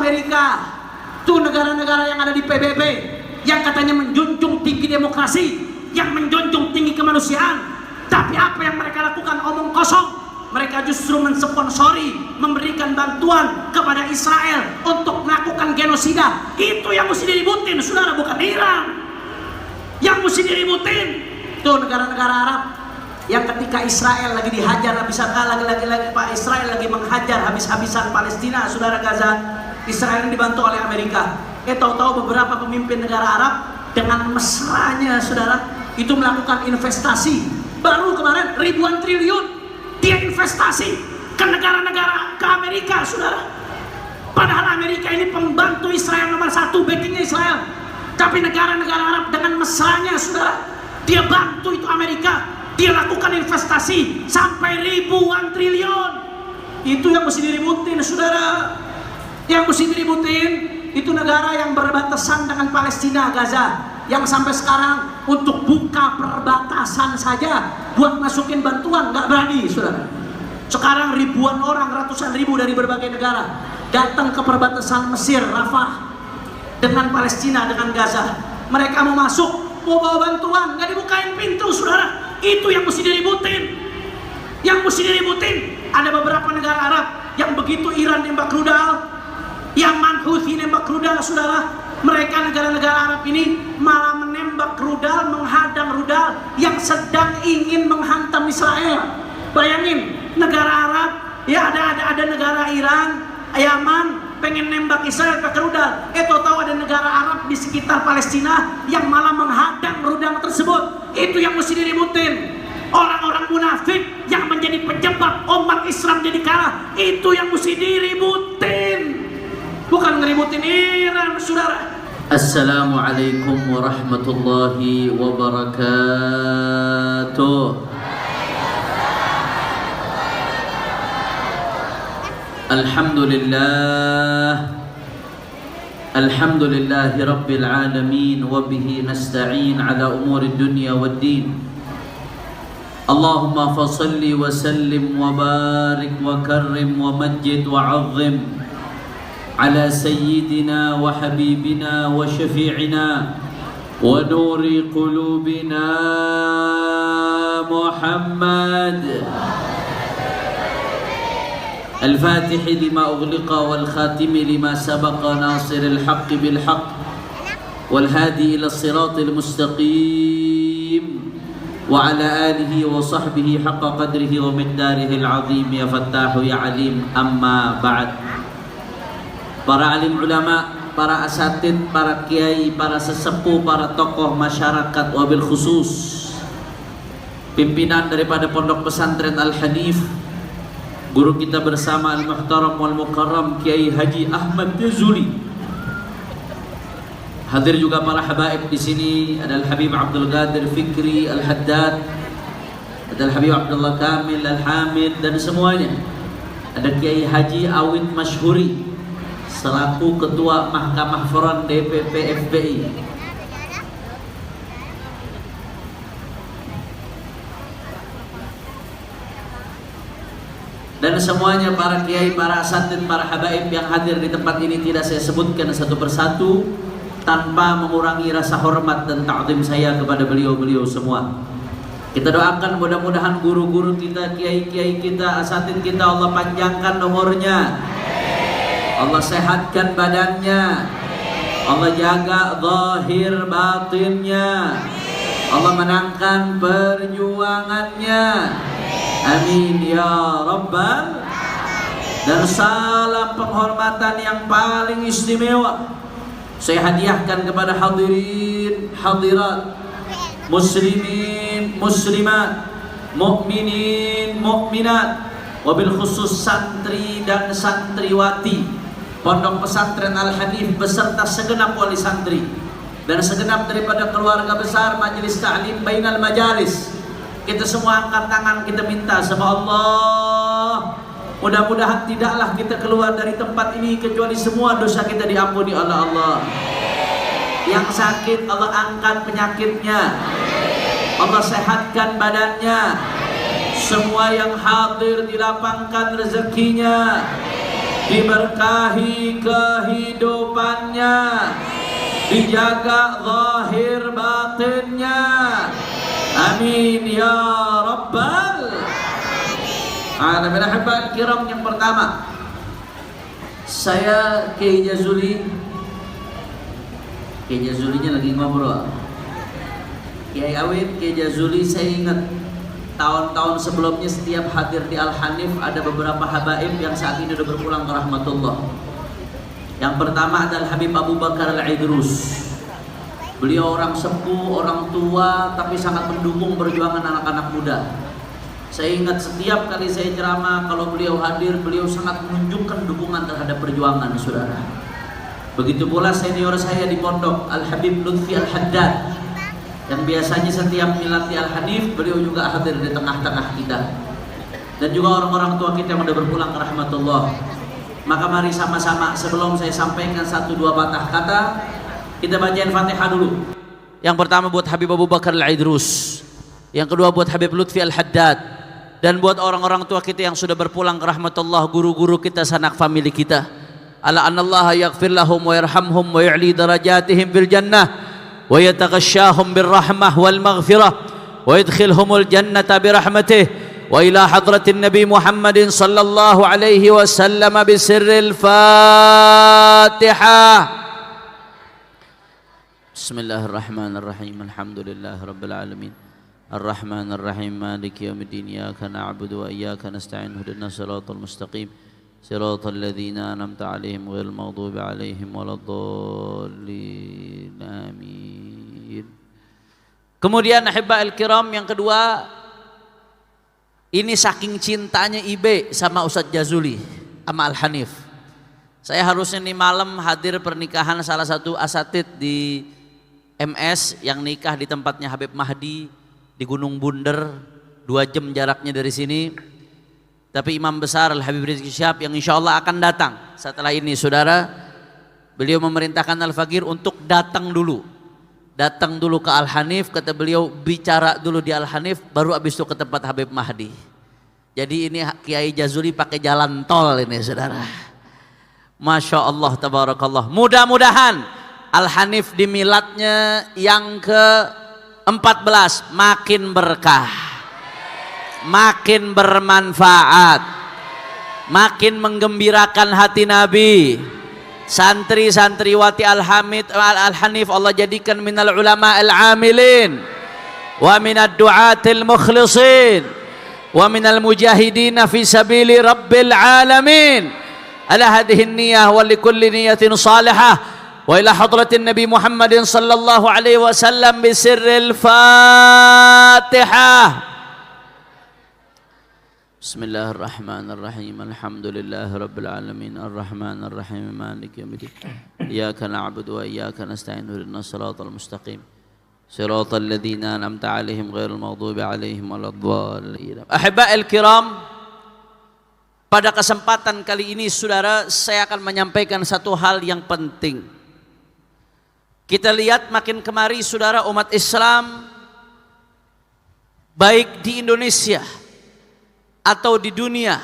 Amerika, tuh negara-negara yang ada di PBB, yang katanya menjunjung tinggi demokrasi, yang menjunjung tinggi kemanusiaan, tapi apa yang mereka lakukan? Omong kosong. Mereka justru mensponsori, memberikan bantuan kepada Israel untuk melakukan genosida. Itu yang mesti diributin, saudara, bukan Iran. Yang mesti diributin tuh negara-negara Arab yang ketika Israel lagi dihajar habis-habisan, lagi Pak Israel lagi menghajar habis-habisan Palestina, saudara, Gaza. Israel dibantu oleh Amerika. Tahu-tahu beberapa pemimpin negara Arab dengan mesranya, saudara, itu melakukan investasi. Baru kemarin ribuan triliun dia investasi ke negara-negara, ke Amerika, saudara. Padahal Amerika ini pembantu Israel nomor 1, backingnya Israel. Tapi negara-negara Arab dengan mesranya, saudara, dia bantu itu Amerika. Dia lakukan investasi sampai ribuan triliun. Itu yang mesti diributin, saudara. Yang mesti diributin itu negara yang berbatasan dengan Palestina, Gaza, yang sampai sekarang untuk buka perbatasan saja buat masukin bantuan nggak berani, saudara. Sekarang ribuan orang, ratusan ribu dari berbagai negara datang ke perbatasan Mesir, Rafah, dengan Palestina, dengan Gaza. Mereka mau masuk, mau bawa bantuan, nggak dibukain pintu, saudara. Itu yang mesti diributin. Yang mesti diributin. Ada beberapa negara Arab yang begitu Iran nembak rudal, Yaman Houthi nembak rudal, saudara, mereka negara-negara Arab ini malah menembak rudal, menghadang rudal yang sedang ingin menghantam Israel. Bayangin, negara Arab, ya ada negara Iran, Yaman pengen nembak Israel pakai rudal. Tahu ada negara Arab di sekitar Palestina yang malah menghadang rudal tersebut. Itu yang mesti diributin. Orang-orang munafik yang menjadi penyebab umat Islam jadi kalah, itu yang mesti diributin. Bukan ngeributin Iran, saudara. Assalamualaikum warahmatullahi wabarakatuh. Alhamdulillahi rabbil alamin, wa bihi nasta'in ala umuri dunya waddin. Allahumma fasalli wa sallim wa barik wa karrim wa majjid wa azzim على سيدنا وحبيبنا وشفيعنا ونور قلوبنا محمد الفاتح لما أغلق والخاتم لما سبق ناصر الحق بالحق والهادي إلى الصراط المستقيم وعلى آله وصحبه حق قدره ومقداره العظيم يا فتاح يا عليم. أما بعد. Para alim ulama, para asatid, para kiai, para sesepuh, para tokoh masyarakat, wabil khusus pimpinan daripada Pondok Pesantren Al-Hanif, guru kita bersama Al-Muhtaram wal Mukarram Kiai Haji Ahmad Jazuli. Hadir juga para habaib di sini, ada Al-Habib Abdul Qadir Fikri Al-Haddad, ada Al-Habib Abdullah Kamil Al-Hamid, dan semuanya. Ada Kiai Haji Awid Masyhuri selaku Ketua Mahkamah Front DPP FPI. Dan semuanya para kiai, para asatid, para habaib yang hadir di tempat ini tidak saya sebutkan satu persatu tanpa mengurangi rasa hormat dan ta'zim saya kepada beliau-beliau semua. Kita doakan mudah-mudahan guru-guru kita, kiai-kiai kita, asatid kita, Allah panjangkan umurnya, Allah sehatkan badannya, Allah jaga zahir batinnya, Allah menangkan perjuangannya. Amin ya Rabbal. Dan salam penghormatan yang paling istimewa saya hadiahkan kepada hadirin hadirat, muslimin muslimat, mukminin mukminat, wabil khusus santri dan santriwati Pondok Pesantren Al-Hanif beserta segenap wali santri dan segenap daripada keluarga besar Majelis Ta'lim Bainal Majalis. Kita semua angkat tangan, kita minta sama Allah, mudah-mudahan tidaklah kita keluar dari tempat ini kecuali semua dosa kita diampuni oleh Allah. Yang sakit Allah angkat penyakitnya, Allah sehatkan badannya. Semua yang hadir dilapangkan rezekinya. diberkahi kehidupannya, dijaga zahir batinnya. Amin ya rabbal alamin. Ahibbatul kiram, yang pertama, saya Kiai Jazuli. Kiai Jazulinya lagi ngobrol. Kiai Awid, Kiai Jazuli, saya ingat tahun-tahun sebelumnya setiap hadir di Al-Hanif ada beberapa habaib yang saat ini sudah berpulang ke rahmatullah. Yang pertama adalah Habib Abu Bakar Al-Idrus. Beliau orang sepuh, orang tua, tapi sangat mendukung perjuangan anak-anak muda. Saya ingat setiap kali saya ceramah, kalau beliau hadir, beliau sangat menunjukkan dukungan terhadap perjuangan, saudara. Begitu pula senior saya di pondok, Al-Habib Lutfi Al-Haddad, yang biasanya setiap milad di Al-Hanif, beliau juga hadir di tengah-tengah kita. Dan juga orang-orang tua kita yang sudah berpulang ke rahmatullah. Maka mari sama-sama, sebelum saya sampaikan 1-2 patah kata, kita bacain Fatihah dulu. Yang pertama buat Habib Abu Bakar Al-Idrus, yang kedua buat Habib Lutfi Al-Haddad, dan buat orang-orang tua kita yang sudah berpulang ke rahmatullah, guru-guru kita, sanak famili kita. Ala anallaha yaghfir lahum wa yarhamhum wa yu'li darajatihim fil jannah wa yataghashshahum birrahmah wal maghfirah wa yadkhilhumul jannata birahmatih wa ila hadratin nabi Muhammadin sallallahu alaihi wasallam bisirril Fatihah. Bismillahirrahmanirrahim. Alhamdulillahirabbil alamin. Arrahmanirrahim. Maliki yaumiddin. Iyyaka na'budu wa iyyaka nasta'in. Ihdinas siratal mustaqim. Siratal ladzina an'amta 'alaihim ghairil maghdubi 'alaihim waladdallin. Amin. Kemudian ahibba'il kiram, yang kedua, ini saking cintanya Ibe sama Ustadz Jazuli sama Al-Hanif. Saya harusnya nih malam hadir pernikahan salah satu asatid di MS yang nikah di tempatnya Habib Mahdi di Gunung Bunder, 2 jam jaraknya dari sini. Tapi Imam Besar Al-Habib Rizki Syihab yang insya Allah akan datang setelah ini, saudara, beliau memerintahkan Al-Fakir untuk datang dulu ke Al-Hanif. Kata beliau, bicara dulu di Al-Hanif, baru habis itu ke tempat Habib Mahdi. Jadi ini Kiai Jazuli pakai jalan tol ini, saudara. Masya Allah, tabarakallah. Mudah-mudahan Al-Hanif di miladnya yang ke-14 makin berkah, makin bermanfaat, makin menggembirakan hati Nabi. Santri-santriwati Al-Hanif Allah jadikan minal ulama al-amilin wa minad du'atil mukhlisin wa minal mujahidin fi sabili rabbil alamin. Ala hadhihi niyah wa likulli niyatin salihah wa ila hadratin Nabi Muhammadin sallallahu alaihi wasallam bisirril Fatihah. Bismillahirrahmanirrahim. Alhamdulillahirabbil alamin. Arrahmanirrahim. Maliki yaumiddin. Iyyaka na'budu wa iyyaka nasta'in. Ihdinas siratal mustaqim. Siratal ladzina an'amta 'alaihim ghairil maghdubi 'alaihim waladdallin. Ahibba'il kiram, pada kesempatan kali ini, saudara, saya akan menyampaikan satu hal yang penting. Kita lihat makin kemari, saudara, umat Islam baik di Indonesia atau di dunia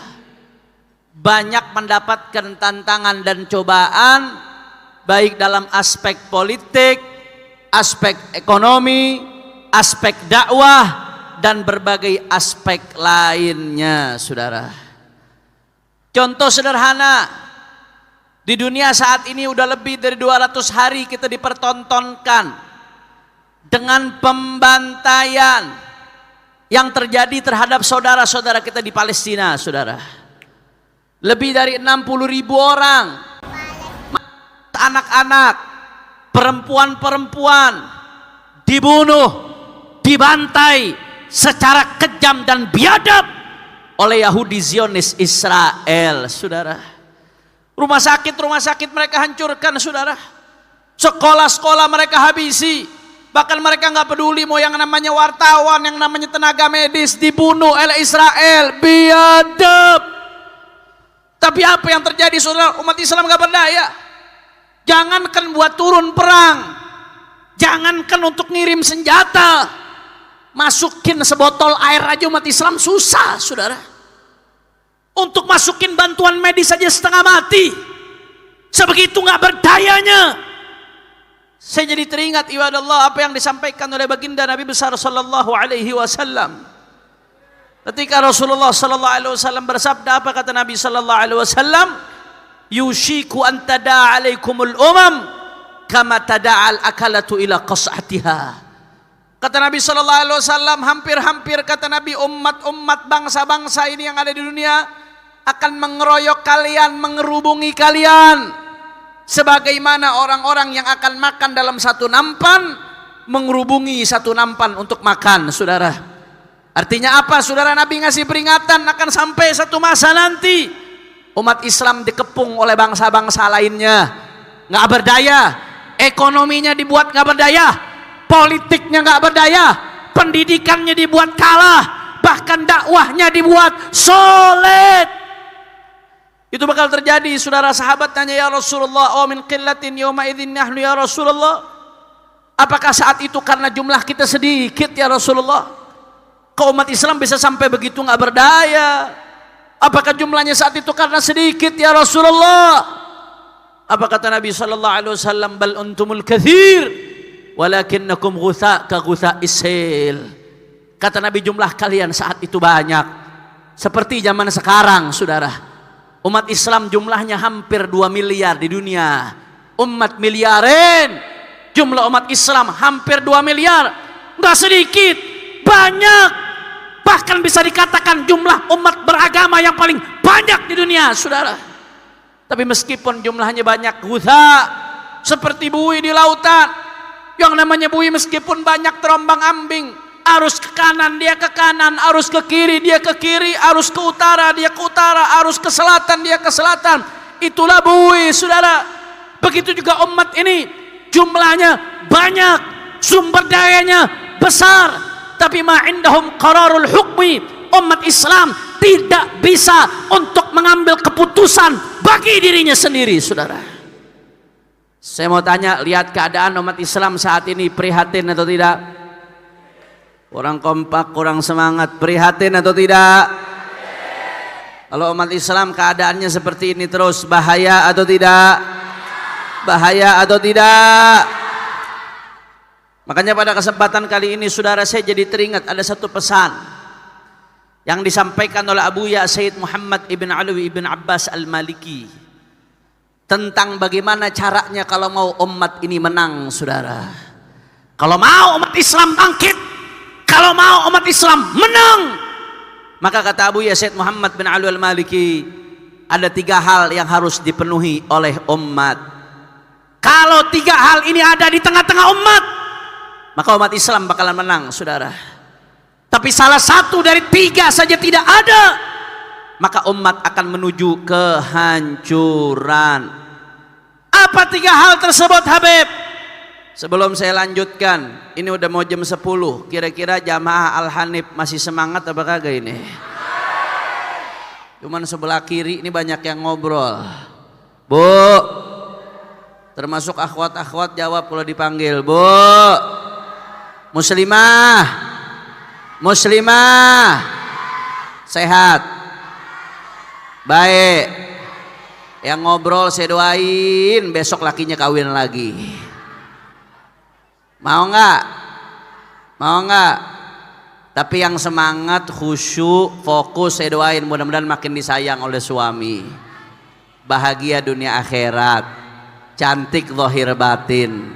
banyak mendapatkan tantangan dan cobaan, baik dalam aspek politik, aspek ekonomi, aspek dakwah, dan berbagai aspek lainnya, saudara. Contoh sederhana, di dunia saat ini udah lebih dari 200 hari kita dipertontonkan dengan pembantaian yang terjadi terhadap saudara-saudara kita di Palestina, saudara. Lebih dari 60.000 orang, anak-anak, perempuan-perempuan dibunuh, dibantai secara kejam dan biadab oleh Yahudi Zionis Israel, saudara. Rumah sakit mereka hancurkan, saudara. Sekolah-sekolah mereka habisi. Bahkan mereka nggak peduli mau yang namanya wartawan, yang namanya tenaga medis dibunuh oleh Israel. Biadab. Tapi apa yang terjadi, saudara? Umat Islam nggak berdaya. Jangankan buat turun perang, jangankan untuk ngirim senjata, masukin sebotol air aja umat Islam susah, saudara. Untuk masukin bantuan medis saja setengah mati. Sebegitu nggak berdayanya. Saya jadi teringat ibadallah apa yang disampaikan oleh baginda Nabi besar sallallahu alaihi wasallam. Ketika Rasulullah sallallahu alaihi wasallam bersabda, apa kata Nabi sallallahu alaihi wasallam? Yushiku an tada'a alaikumul umam kama tada'al akalatu ila qas'atiha. Kata Nabi sallallahu alaihi wasallam, hampir-hampir kata Nabi umat-umat bangsa-bangsa ini yang ada di dunia akan mengeroyok kalian, mengerubungi kalian. Sebagaimana orang-orang yang akan makan dalam satu nampan mengerubungi satu nampan untuk makan, saudara. Artinya apa? Saudara, Nabi ngasih peringatan akan sampai satu masa nanti umat Islam dikepung oleh bangsa-bangsa lainnya, nggak berdaya, ekonominya dibuat nggak berdaya, politiknya nggak berdaya, pendidikannya dibuat kalah, bahkan dakwahnya dibuat sulit. Itu bakal terjadi, saudara. Sahabat tanya, ya Rasulullah, min qillatin yawma idzin nahnu ya Rasulullah. Apakah saat itu karena jumlah kita sedikit ya Rasulullah? Kau umat Islam bisa sampai begitu nggak berdaya? Apakah jumlahnya saat itu karena sedikit ya Rasulullah? Apa kata Nabi sallallahu alaihi wasallam? Bal antumul katsir walakinnakum ghutha ka ghutha'is sail. Kata Nabi, jumlah kalian saat itu banyak seperti zaman sekarang, saudara. Umat Islam jumlahnya hampir 2 miliar di dunia. Umat miliarin. Jumlah umat Islam hampir 2 miliar. Nggak sedikit, banyak. Bahkan bisa dikatakan jumlah umat beragama yang paling banyak di dunia, saudara. Tapi meskipun jumlahnya banyak, gutha, seperti buih di lautan. Yang namanya buih meskipun banyak terombang ambing, arus ke kanan dia ke kanan, arus ke kiri dia ke kiri, arus ke utara dia ke utara, arus ke selatan dia ke selatan. Itulah buih, saudara. Begitu juga umat ini, jumlahnya banyak, sumber dayanya besar, tapi ma'indahum qararul hukmi. Umat Islam tidak bisa untuk mengambil keputusan bagi dirinya sendiri, saudara. Saya mau tanya, lihat keadaan umat Islam saat ini, prihatin atau tidak? Kurang kompak, kurang semangat, prihatin atau tidak? Kalau umat Islam keadaannya seperti ini terus, bahaya atau tidak? Bahaya atau tidak? Makanya pada kesempatan kali ini, saudara, saya jadi teringat ada satu pesan yang disampaikan oleh Abu Ya Sayyid Muhammad ibn Alwi ibn Abbas al-Maliki tentang bagaimana caranya kalau mau umat ini menang, saudara. Kalau mau umat Islam bangkit, kalau mau umat Islam menang, maka kata Abu Ya Sayyid Muhammad bin Alwi al-Maliki, ada 3 hal yang harus dipenuhi oleh umat. Kalau 3 hal ini ada di tengah-tengah umat, maka umat Islam bakalan menang, saudara. Tapi salah satu dari 3 saja tidak ada, maka umat akan menuju kehancuran. Apa 3 hal tersebut, Habib? Sebelum saya lanjutkan, ini udah mau jam 10. Kira-kira jamaah Al-Hanif masih semangat apa kagak ini? Cuman sebelah kiri ini banyak yang ngobrol. Bu, termasuk akhwat-akhwat jawab kalau dipanggil. Bu, muslimah, muslimah, sehat, baik. Yang ngobrol saya doain besok lakinya kawin lagi. Mau nggak? Mau nggak? Tapi yang semangat, khusyuk, fokus, saya doain mudah-mudahan makin disayang oleh suami. Bahagia dunia akhirat, cantik zahir batin.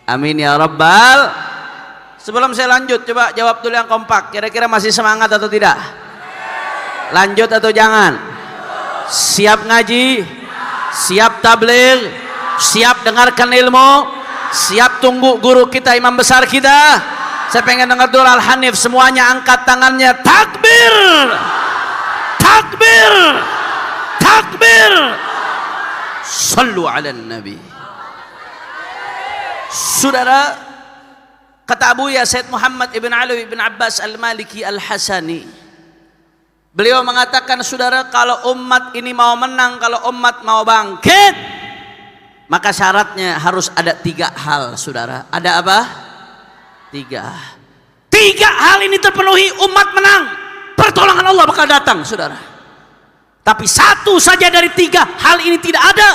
Amin ya rabbal. Sebelum saya lanjut, coba jawab dulu yang kompak. Kira-kira masih semangat atau tidak? Lanjut atau jangan? Siap ngaji? Siap tabligh? Siap dengarkan ilmu? Siap tunggu guru kita, imam besar kita? Saya pengen dengar dulu Al-Hanif semuanya angkat tangannya. Takbir, takbir, takbir. Sallu ala nabi. Saudara, kata Abu Ya Sayyid Muhammad ibn Alwi ibn Abbas al-Maliki al-Hasani, beliau mengatakan, saudara, kalau umat ini mau menang, kalau umat mau bangkit, maka syaratnya harus ada 3 hal, saudara. Ada apa? 3 hal ini terpenuhi, umat menang, pertolongan Allah bakal datang, saudara. Tapi satu saja dari tiga hal ini tidak ada,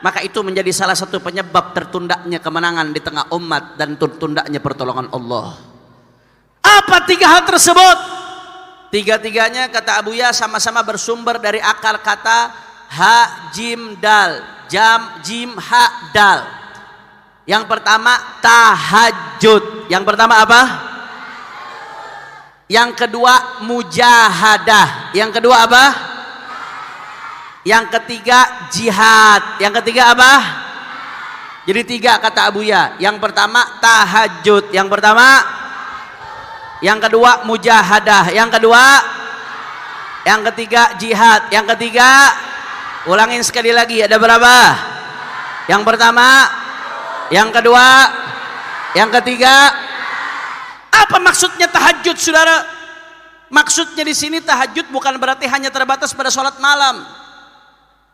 maka itu menjadi salah satu penyebab tertundanya kemenangan di tengah umat dan tertundanya pertolongan Allah. Apa tiga hal tersebut? Tiga-tiganya kata Abuya sama-sama bersumber dari akar kata ha jim dal, jam jim ha dal. Yang pertama tahajud. Yang pertama apa? Yang kedua mujahadah. Yang kedua apa? Yang ketiga jihad. Yang ketiga apa? Jadi tiga kata Abuya. Yang pertama tahajud. Yang pertama, yang kedua mujahadah. Yang kedua, yang ketiga jihad. Yang ketiga, ulangin sekali lagi, ada berapa? Yang pertama, yang kedua, yang ketiga. Apa maksudnya tahajud, saudara? Maksudnya di sini tahajud bukan berarti hanya terbatas pada sholat malam.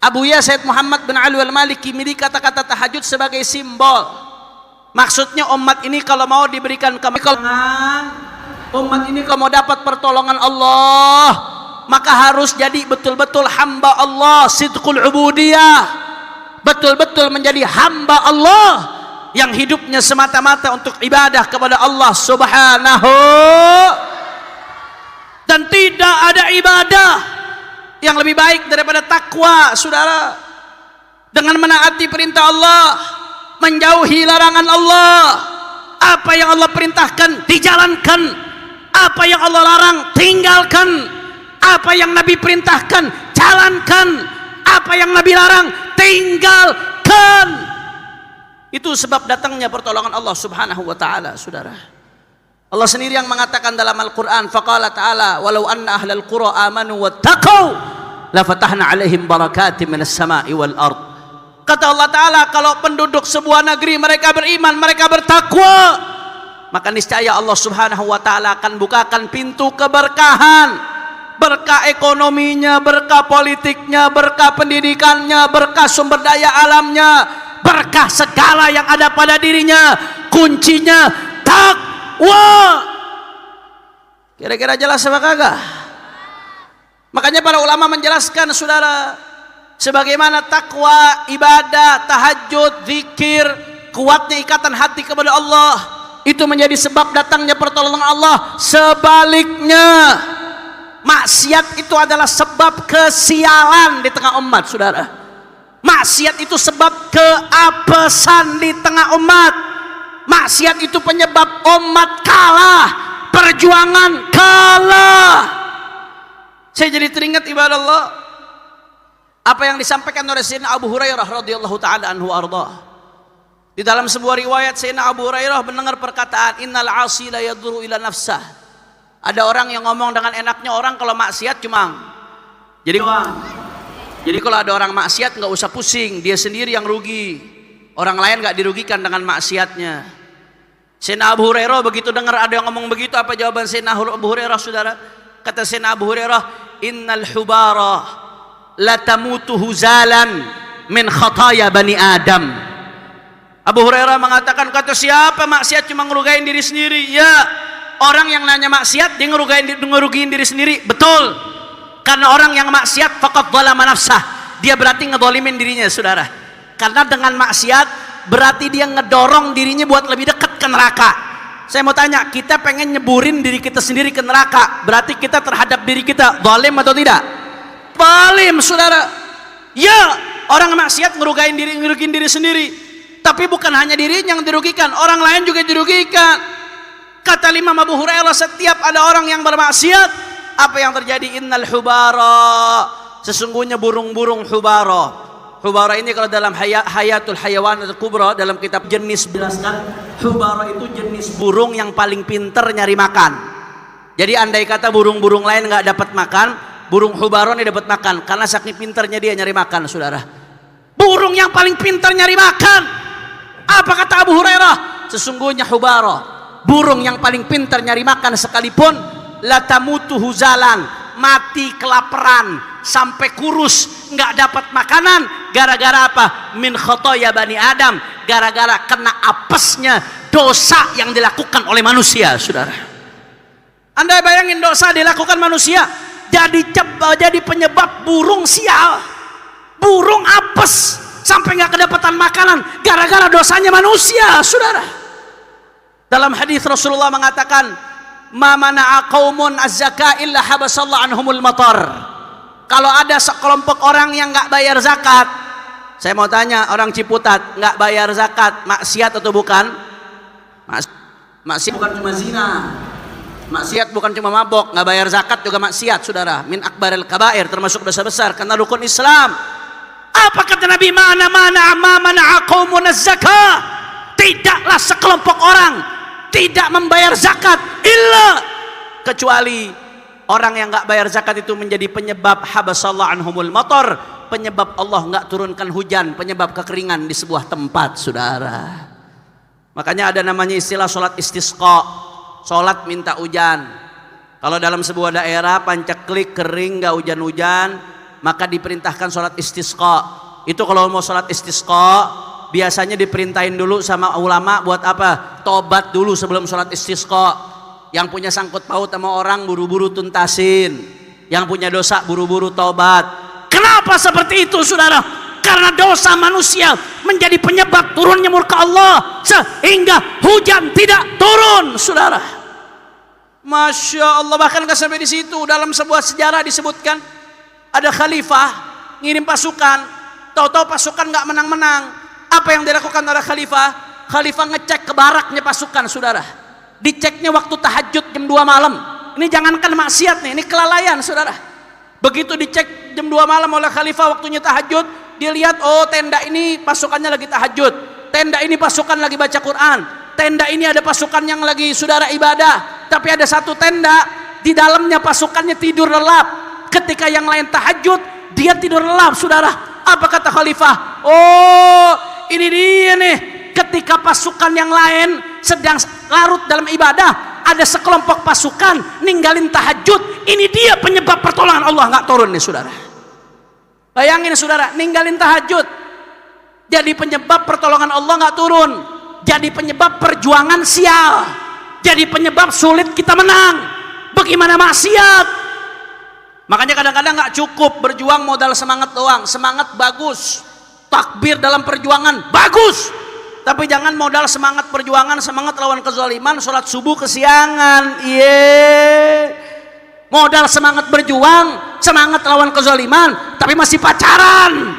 Abuya Said Muhammad bin Ali al-Maliki milih kata-kata tahajud sebagai simbol. Maksudnya umat ini kalau mau diberikan kemenangan, umat ini kalau mau dapat pertolongan Allah, maka harus jadi betul-betul hamba Allah, sidqul ubudiyah, betul-betul menjadi hamba Allah yang hidupnya semata-mata untuk ibadah kepada Allah Subhanahu, dan tidak ada ibadah yang lebih baik daripada takwa, saudara. Dengan menaati perintah Allah, menjauhi larangan Allah. Apa yang Allah perintahkan dijalankan, apa yang Allah larang tinggalkan, apa yang Nabi perintahkan jalankan, apa yang Nabi larang tinggalkan. Itu sebab datangnya pertolongan Allah Subhanahu wa taala, saudara. Allah sendiri yang mengatakan dalam Al-Qur'an, faqala ta'ala walau anna ahlal qura amanu wattaqau la fatahna alaihim barakatim minas sama'i wal ard. Kata Allah Ta'ala, kalau penduduk sebuah negeri mereka beriman, mereka bertakwa, maka niscaya Allah Subhanahu wa taala akan bukakan pintu keberkahan, berkah ekonominya, berkah politiknya, berkah pendidikannya, berkah sumber daya alamnya, berkah segala yang ada pada dirinya. Kuncinya takwa. Kira-kira jelas apa kagak? Makanya para ulama menjelaskan, saudara, sebagaimana takwa, ibadah, tahajud, zikir, kuatnya ikatan hati kepada Allah, itu menjadi sebab datangnya pertolongan Allah. Sebaliknya, maksiat itu adalah sebab kesialan di tengah umat, saudara. Maksiat itu sebab keapesan di tengah umat. Maksiat itu penyebab umat kalah, perjuangan kalah. Saya jadi teringat ibadah Allah apa yang disampaikan oleh Sayyidina Abu Hurairah radhiyallahu taala anhu arda. Di dalam sebuah riwayat, Sayyidina Abu Hurairah mendengar perkataan innal 'asi la yadhuru ila nafsah. Ada orang yang ngomong dengan enaknya, orang kalau maksiat cuma jadi kalau ada orang maksiat nggak usah pusing, dia sendiri yang rugi, orang lain nggak dirugikan dengan maksiatnya. Sayyidina Abu Hurairah begitu dengar ada yang ngomong begitu, apa jawaban Sayyidina Abu Hurairah, saudara? Kata Sayyidina Abu Hurairah, innal hubara la tamutu huzalan min khataya bani Adam. Abu Hurairah mengatakan, kata siapa maksiat cuma ngerugiin diri sendiri? Ya, orang yang nanya maksiat dia ngerugiin diri sendiri, betul. Karena orang yang maksiat faqad dzalama nafsah, dia berarti ngedolimin dirinya, saudara. Karena dengan maksiat berarti dia ngedorong dirinya buat lebih dekat ke neraka. Saya mau tanya, kita pengen nyeburin diri kita sendiri ke neraka, berarti kita terhadap diri kita zalim atau tidak? Zalim, saudara. Ya, orang maksiat ngerugiin diri sendiri, tapi bukan hanya dirinya yang dirugikan, orang lain juga dirugikan. Kata Imam Abu Hurairah, setiap ada orang yang bermaksiat, apa yang terjadi? Innal hubara, sesungguhnya burung-burung hubara. Hubara ini kalau dalam Hayatul Hayawan Al-Kubra, dalam kitab jenis jelaskan, hubara itu jenis burung yang paling pinter nyari makan. Jadi andai kata burung-burung lain nggak dapat makan, burung hubara ini dapat makan karena saking pinternya dia nyari makan, saudara. Burung yang paling pinter nyari makan. Apa kata Abu Hurairah? Sesungguhnya hubara, burung yang paling pinter nyari makan sekalipun, la tamutu huzalan, mati kelaparan sampai kurus, nggak dapat makanan, gara-gara apa? Min khotoya bani Adam, gara-gara kena apesnya dosa yang dilakukan oleh manusia, saudara. Anda bayangin dosa dilakukan manusia, jadi penyebab burung sial, burung apes sampai nggak kedapatan makanan gara-gara dosanya manusia, saudara. Dalam hadis Rasulullah mengatakan, ma mana'a qaumun az-zaka illa habasallahu anhumul matar. Kalau ada sekelompok orang yang nggak bayar zakat, saya mau tanya, orang Ciputat nggak bayar zakat, maksiat atau bukan? Maksiat bukan cuma zina, maksiat bukan cuma mabok, nggak bayar zakat juga maksiat, saudara. Min akbaril kabair, termasuk dosa besar karena rukun Islam. Apa kata Nabi? Mana qaumun az-zakah. Tidaklah sekelompok orang tidak membayar zakat illa, kecuali orang yang nggak bayar zakat itu menjadi penyebab habasallahu anhumul matar, penyebab Allah nggak turunkan hujan, penyebab kekeringan di sebuah tempat, saudara. Makanya ada namanya istilah sholat istisqa, sholat minta hujan. Kalau dalam sebuah daerah pancaklik kering nggak hujan-hujan, maka diperintahkan sholat istisqa. Itu kalau mau sholat istisqa biasanya diperintahin dulu sama ulama buat apa? Tobat dulu sebelum sholat istisqa. Yang punya sangkut paut sama orang buru-buru tuntasin, yang punya dosa buru-buru tobat. Kenapa seperti itu, saudara? Karena dosa manusia menjadi penyebab turunnya murka Allah sehingga hujan tidak turun, saudara. Masya Allah, bahkan sampai di situ dalam sebuah sejarah disebutkan ada khalifah ngirim pasukan, tahu-tahu pasukan nggak menang-menang. Apa yang dilakukan oleh khalifah? Khalifah ngecek ke baraknya pasukan, saudara. Diceknya waktu tahajud jam 2 malam. Ini jangankan maksiat nih, ini kelalaian, saudara. Begitu dicek jam 2 malam oleh khalifah waktunya tahajud, dilihat, oh tenda ini pasukannya lagi tahajud, tenda ini pasukan lagi baca Quran, tenda ini ada pasukan yang lagi saudara ibadah, tapi ada satu tenda di dalamnya pasukannya tidur lelap. Ketika yang lain tahajud, dia tidur lelap, saudara. Apa kata khalifah? Oh, ini dia nih. Ketika pasukan yang lain sedang larut dalam ibadah, ada sekelompok pasukan ninggalin tahajud. Ini dia penyebab pertolongan Allah nggak turun nih, saudara. Bayangin, saudara, ninggalin tahajud jadi penyebab pertolongan Allah nggak turun, jadi penyebab perjuangan sial, jadi penyebab sulit kita menang. Bagaimana maksiat? Makanya kadang-kadang nggak cukup berjuang modal semangat doang. Semangat bagus, takbir dalam perjuangan bagus, tapi jangan modal semangat perjuangan, semangat lawan kezaliman, sholat subuh kesiangan. Modal semangat berjuang, semangat lawan kezaliman, tapi masih pacaran.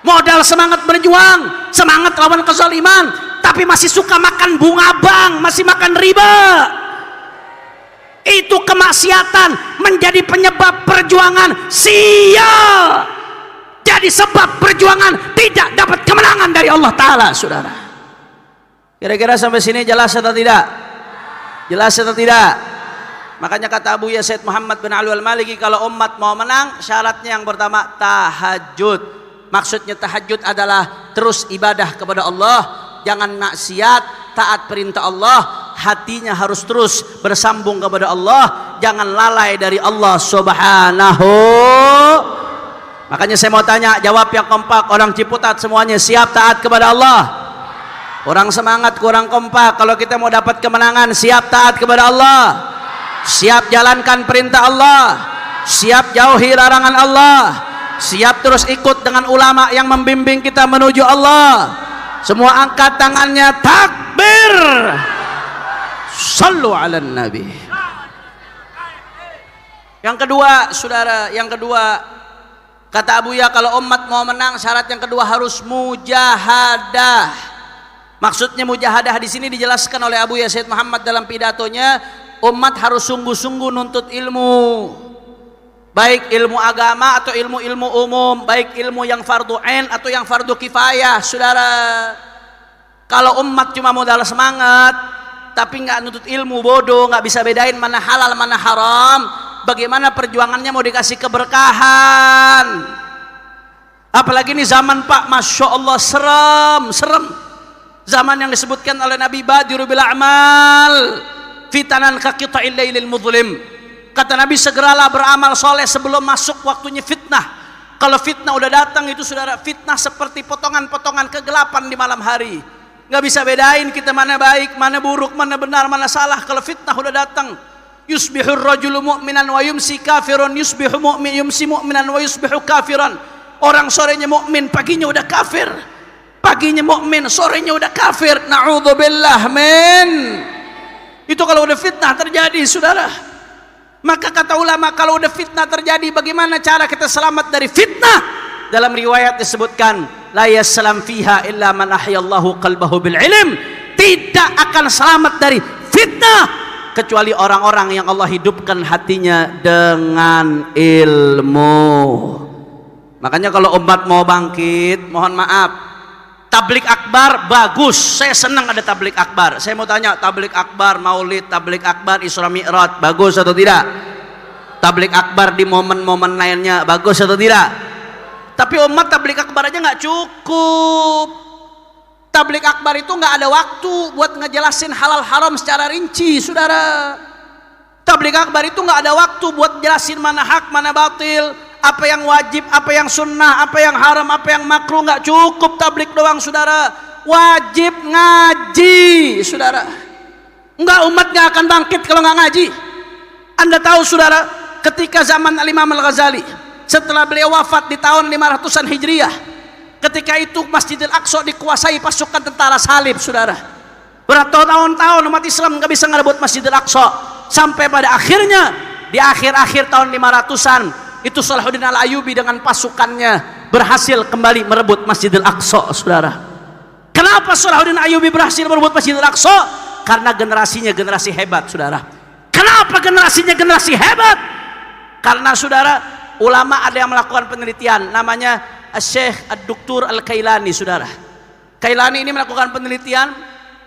Modal semangat berjuang, semangat lawan kezaliman, tapi masih suka makan bunga bank, masih makan riba. Itu kemaksiatan menjadi penyebab perjuangan sial. Jadi sebab perjuangan tidak dapat kemenangan dari Allah Ta'ala, saudara. Kira-kira sampai sini jelas atau tidak? Jelas atau tidak? Makanya kata Abu Yazid Muhammad bin Ali al-Maliki, kalau umat mau menang syaratnya yang pertama tahajud. Maksudnya tahajud adalah terus ibadah kepada Allah, jangan maksiat, taat perintah Allah, hatinya harus terus bersambung kepada Allah, jangan lalai dari Allah Subhanahu. Makanya saya mau tanya, jawab yang kompak. Orang Ciputat semuanya siap taat kepada Allah? Kurang semangat, kurang kompak. Kalau kita mau dapat kemenangan, siap taat kepada Allah, siap jalankan perintah Allah, siap jauhi larangan Allah, siap terus ikut dengan ulama yang membimbing kita menuju Allah. Semua angkat tangannya, takbir, sallu ala nabi. Yang kedua, saudara, yang kedua, kata Abu Ya, kalau umat mau menang syarat yang kedua harus mujahadah. Maksudnya mujahadah di sini dijelaskan oleh Abu Yazid Muhammad dalam pidatonya, umat harus sungguh-sungguh nuntut ilmu. Baik ilmu agama atau ilmu-ilmu umum, baik ilmu yang fardu ain atau yang fardu kifayah, saudara. Kalau umat cuma modal semangat tapi nggak nuntut ilmu, bodoh, nggak bisa bedain mana halal mana haram, bagaimana perjuangannya mau dikasih keberkahan? Apalagi ini zaman Pak, Masya Allah, serem. Zaman yang disebutkan oleh Nabi, badiru bil a'mal fitanan ka qita'il lailil mudlim. Kata Nabi, segeralah beramal soleh sebelum masuk waktunya fitnah. Kalau fitnah udah datang itu, saudara, fitnah seperti potongan-potongan kegelapan di malam hari. Nggak bisa bedain kita mana baik, mana buruk, mana benar, mana salah. Kalau fitnah udah datang, Yusbihur rajulu mu'minan wa yumsi kafirun, yusbihu mu'min yumsi mu'minan wa yusbihu kafiran. Orang sorenya mukmin, paginya udah kafir. Paginya mukmin, sorenya udah kafir. Na'udzubillah, men. Itu kalau udah fitnah terjadi, saudara. Maka kata ulama, kalau udah fitnah terjadi, bagaimana cara kita selamat dari fitnah? Dalam riwayat disebutkan, la yaslam fiha illa man ahyallahu qalbahu bil ilm. Tidak akan selamat dari fitnah kecuali orang-orang yang Allah hidupkan hatinya dengan ilmu. Makanya kalau umat mau bangkit, mohon maaf, tablik akbar bagus, saya senang ada tablik akbar. Saya mau tanya, tablik akbar, maulid, tablik akbar, Isra Mi'raj, bagus atau tidak? Tablik akbar di momen-momen lainnya, bagus atau tidak? Tapi umat tablik akbar aja nggak cukup. Tablik akbar itu nggak ada waktu buat ngejelasin halal haram secara rinci, saudara. Tablik akbar itu nggak ada waktu buat jelasin mana hak, mana batil, apa yang wajib, apa yang sunnah, apa yang haram, apa yang makruh. Nggak cukup tablik doang, saudara. Wajib ngaji, saudara. Nggak, umat nggak akan bangkit kalau nggak ngaji. Anda tahu, saudara, ketika zaman Al-Imam Al-Ghazali, setelah beliau wafat di tahun 500-an Hijriah, ketika itu Masjidil Aqsa dikuasai pasukan tentara salib, saudara. Bertahun-tahun umat Islam nggak bisa ngerebut Masjidil Aqsa, sampai pada akhirnya di akhir-akhir tahun 500-an itu Salahuddin Al-Ayyubi dengan pasukannya berhasil kembali merebut Masjidil Aqsa, saudara. Kenapa Salahuddin Al-Ayyubi berhasil merebut Masjidil Aqsa? Karena generasinya generasi hebat, saudara. Kenapa generasinya generasi hebat? Karena, saudara, ulama ada yang melakukan penelitian, namanya Syekh Ad-Duktur Al-Kailani, saudara. Kailani ini melakukan penelitian.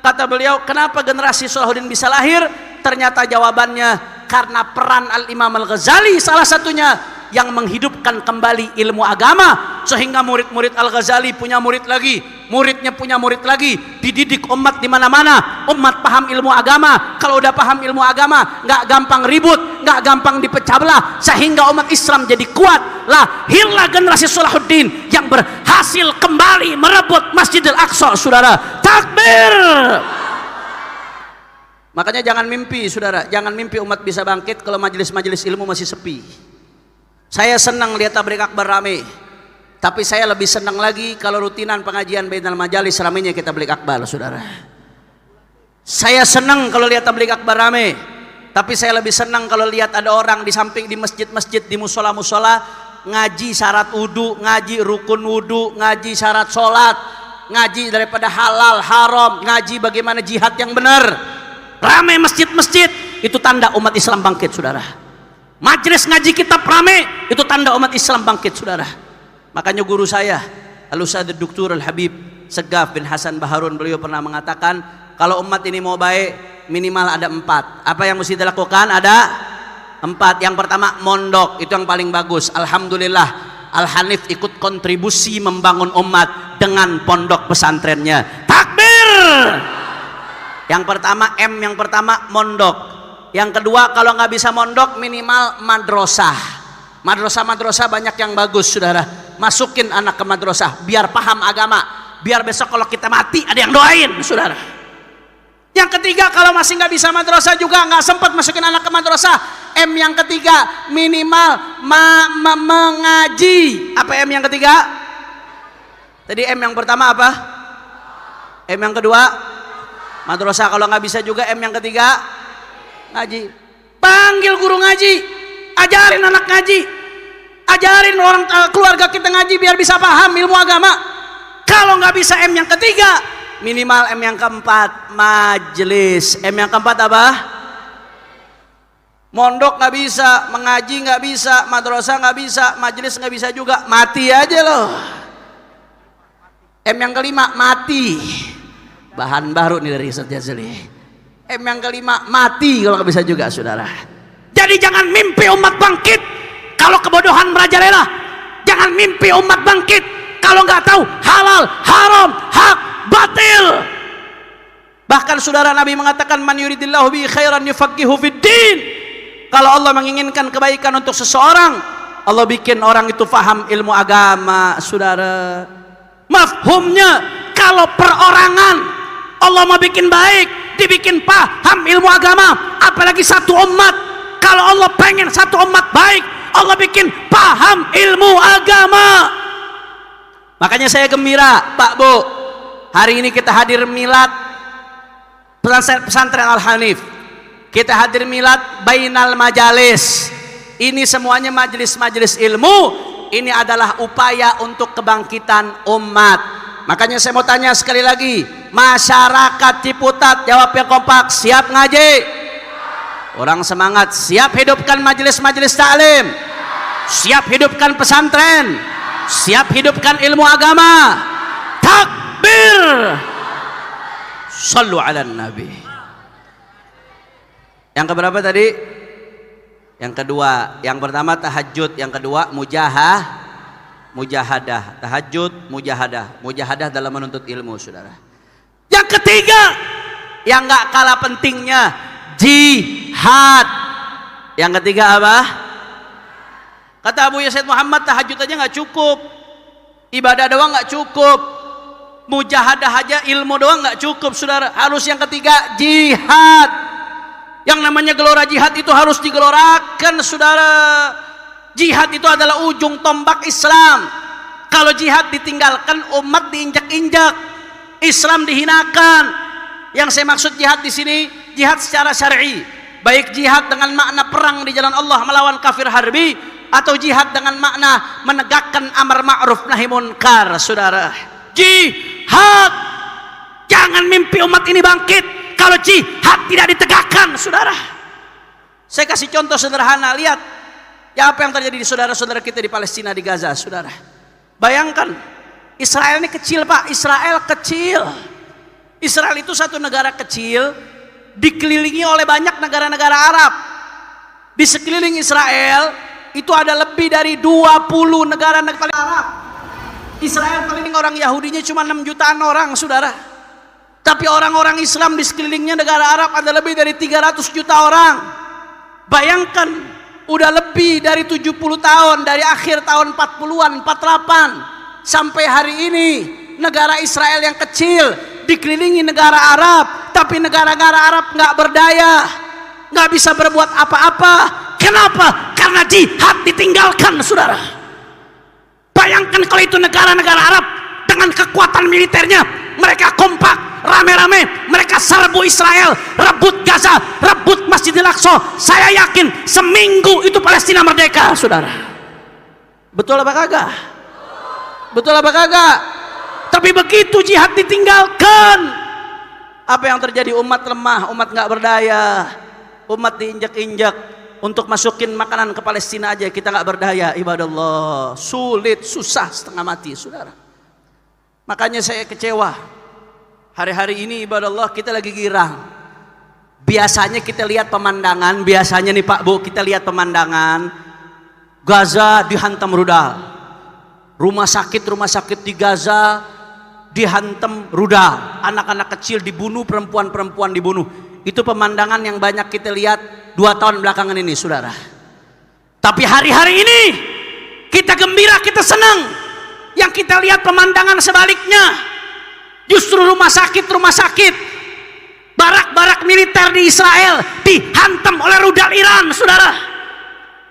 Kata beliau, kenapa generasi Salahuddin bisa lahir? Ternyata jawabannya karena peran Al-Imam Al-Ghazali salah satunya yang menghidupkan kembali ilmu agama, sehingga murid-murid Al-Ghazali punya murid lagi, muridnya punya murid lagi, dididik umat di mana-mana. Umat paham ilmu agama. Kalau udah paham ilmu agama, nggak gampang ribut, nggak gampang dipecah belah, sehingga umat Islam jadi kuat. Lahirlah generasi Salahuddin yang berhasil kembali merebut Masjidil Aqsa, saudara. Takbir! Makanya jangan mimpi, saudara, jangan mimpi umat bisa bangkit kalau majelis-majelis ilmu masih sepi. Saya senang lihat tablik akbar rame, tapi saya lebih senang lagi kalau rutinan pengajian bainal majalis ramenya kita tablik akbar, saudara. Saya senang kalau lihat tablik akbar rame, tapi saya lebih senang kalau lihat ada orang di samping di masjid-masjid, di musola-musola ngaji syarat wudu, ngaji rukun wudu, ngaji syarat sholat, ngaji daripada halal haram, ngaji bagaimana jihad yang benar. Rame masjid-masjid, itu tanda umat Islam bangkit, saudara. Majelis ngaji kitab rame, itu tanda umat Islam bangkit, saudara. Makanya guru saya, Al-Ustadz Dr. Al-Habib Segaf bin Hasan Baharun, beliau pernah mengatakan, kalau umat ini mau baik, minimal ada 4. Apa yang mesti dilakukan? Ada 4. Yang pertama, mondok, itu yang paling bagus. Alhamdulillah, Al-Hanif ikut kontribusi membangun umat dengan pondok pesantrennya. Takbir! Yang pertama, yang pertama mondok. Yang kedua, kalau nggak bisa mondok, minimal madrasah. Madrasah banyak yang bagus, saudara. Masukin anak ke madrasah biar paham agama, biar besok kalau kita mati ada yang doain, saudara. Yang ketiga, kalau masih nggak bisa madrasah juga, nggak sempat masukin anak ke madrasah, yang ketiga minimal mengaji. Apa yang ketiga? Tadi yang pertama apa? Yang kedua madrasah. Kalau nggak bisa juga, yang ketiga ngaji. Panggil guru ngaji, ajarin anak ngaji, ajarin orang keluarga kita ngaji biar bisa paham ilmu agama. Kalau nggak bisa yang ketiga, minimal yang keempat majelis. Yang keempat apa? Mondok nggak bisa, mengaji nggak bisa, madrasah nggak bisa, majelis nggak bisa juga, mati aja loh. Yang kelima, mati. Bahan baru nih dari Ustaz Jazili. Yang kelima, mati kalau nggak bisa juga, saudara. Jadi jangan mimpi umat bangkit kalau kebodohan merajalela. Jangan mimpi umat bangkit kalau nggak tahu halal, haram, hak, batil. Bahkan, saudara, Nabi mengatakan, man yuridillahu bi khairan yufaqihu fiddin. Kalau Allah menginginkan kebaikan untuk seseorang, Allah bikin orang itu faham ilmu agama, saudara. Mafhumnya, kalau perorangan Allah mau bikin baik, dibikin paham ilmu agama, apalagi satu umat Kalau Allah pengen satu umat baik, Allah bikin paham ilmu agama. Makanya saya gembira, Pak Bu, hari ini kita hadir milad pesantren Al-Hanif. Kita hadir milad Bainal Majalis. Ini semuanya majelis-majelis ilmu. Ini adalah upaya untuk kebangkitan umat. Makanya saya mau tanya sekali lagi, masyarakat Ciputat, jawab yang kompak, siap ngaji? Orang semangat, siap hidupkan majelis-majelis taklim? Siap hidupkan pesantren? Siap hidupkan ilmu agama? Takbir! Sallu ala nabi. Yang keberapa tadi? Yang kedua. Yang pertama tahajud, yang kedua mujahadah. Tahajud, mujahadah dalam menuntut ilmu, saudara. Yang ketiga, yang gak kalah pentingnya, jihad. Yang ketiga apa? Kata Abu Yazid Muhammad, tahajud aja gak cukup, ibadah doang gak cukup, mujahadah aja, ilmu doang gak cukup, saudara. Harus yang ketiga, jihad. Yang namanya gelora jihad itu harus digelorakan, saudara. Jihad itu adalah ujung tombak Islam. Kalau jihad ditinggalkan, umat diinjak-injak, Islam dihinakan. Yang saya maksud jihad di sini, jihad secara syar'i, baik jihad dengan makna perang di jalan Allah melawan kafir harbi, atau jihad dengan makna menegakkan amar ma'ruf nahi munkar, saudara. Jihad. Jangan mimpi umat ini bangkit kalau jihad tidak ditegakkan, saudara. Saya kasih contoh sederhana, lihat ya apa yang terjadi di saudara-saudara kita di Palestina, di Gaza, saudara. Bayangkan, Israel ini kecil, Pak. Israel kecil. Israel itu satu negara kecil, dikelilingi oleh banyak negara-negara Arab. Di sekeliling Israel itu ada lebih dari 20 negara-negara Arab. Israel paling orang Yahudinya cuma 6 jutaan orang, saudara. Tapi orang-orang Islam di sekelilingnya negara Arab ada lebih dari 300 juta orang. Bayangkan, udah lebih dari 70 tahun, dari akhir tahun 40-an, 48 sampai hari ini, negara Israel yang kecil dikelilingi negara Arab, tapi negara-negara Arab nggak berdaya, nggak bisa berbuat apa-apa. Kenapa? Karena jihad ditinggalkan, saudara. Bayangkan kalau itu negara-negara Arab dengan kekuatan militernya, mereka kompak, rame-rame, mereka serbu Israel, rebut Gaza, rebut Masjidil Aqsa. Saya yakin seminggu itu Palestina merdeka, saudara. Betul apa kagak? Betul apa kagak? Tapi begitu jihad ditinggalkan, apa yang terjadi? Umat lemah, umat nggak berdaya, umat diinjak-injak. Untuk masukin makanan ke Palestina aja kita nggak berdaya, ibadallah. Sulit, susah, setengah mati, saudara. Makanya saya kecewa. Hari-hari ini ibadallah kita lagi girang. Biasanya kita lihat pemandangan, biasanya nih Pak Bu, kita lihat pemandangan Gaza dihantam rudal. Rumah sakit di Gaza dihantam rudal. Anak-anak kecil dibunuh, perempuan-perempuan dibunuh. Itu pemandangan yang banyak kita lihat 2 tahun belakangan ini, saudara. Tapi hari-hari ini kita gembira, kita senang. Yang kita lihat pemandangan sebaliknya. Justru rumah sakit, barak-barak militer di Israel dihantam oleh rudal Iran, saudara.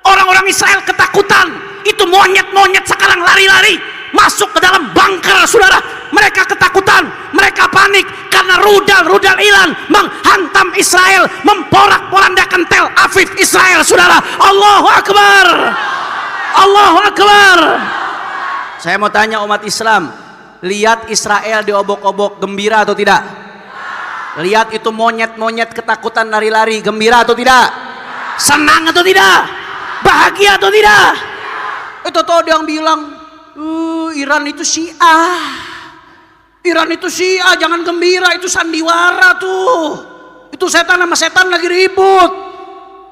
Orang-orang Israel ketakutan. Itu monyet-monyet sekarang lari-lari masuk ke dalam bunker, saudara. Mereka ketakutan, mereka panik karena rudal Iran menghantam Israel, memporak-porandakan Tel Aviv Israel, saudara. Allahu Akbar, Allahu Akbar. Saya mau tanya umat Islam, lihat Israel diobok-obok, gembira atau tidak? Lihat itu monyet-monyet ketakutan lari-lari, gembira atau tidak? Senang atau tidak? Bahagia atau tidak? Itu tahu dia yang bilang, Iran itu Syiah. Iran itu Syiah, jangan gembira, itu sandiwara tuh. Itu setan sama setan lagi ribut.